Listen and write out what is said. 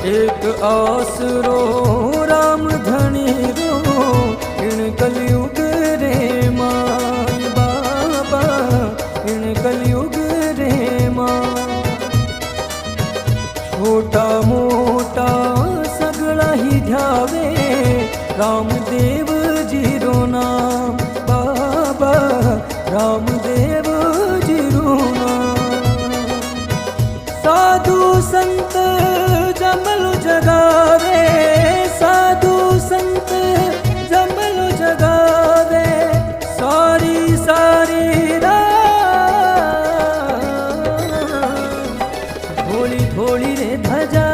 एक आसरो राम धनी रो इन कलयुग रे मां बाबा इन कलयुग रे मां छोटा मोटा सगळा ही ध्यावे रामदेव जीरो नाम बाबा रामदेव जीरो नाम साधु संत जमलो जगावे साधु संत जमलो जगावे सारी सारी रात भोली भोली रे धजा